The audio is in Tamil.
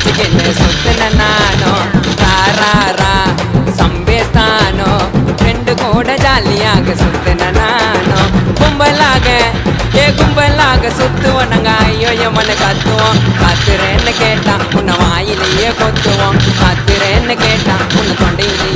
வச்சுக்கின்னு சுத்துன நானும் தாராரா சம்பேஸ்தானோ ரெண்டு கூட ஜாலியாக சுத்துன நானும் கும்பலாக சுத்துவோம் நாங்க ஐயோ எமனு கத்துவோம் கத்துறேன்னு கேட்டா உன்னை வாயிலேயே கொத்துவோம் கத்துறேன்னு கேட்டா உன்னை தொண்டையிலேயே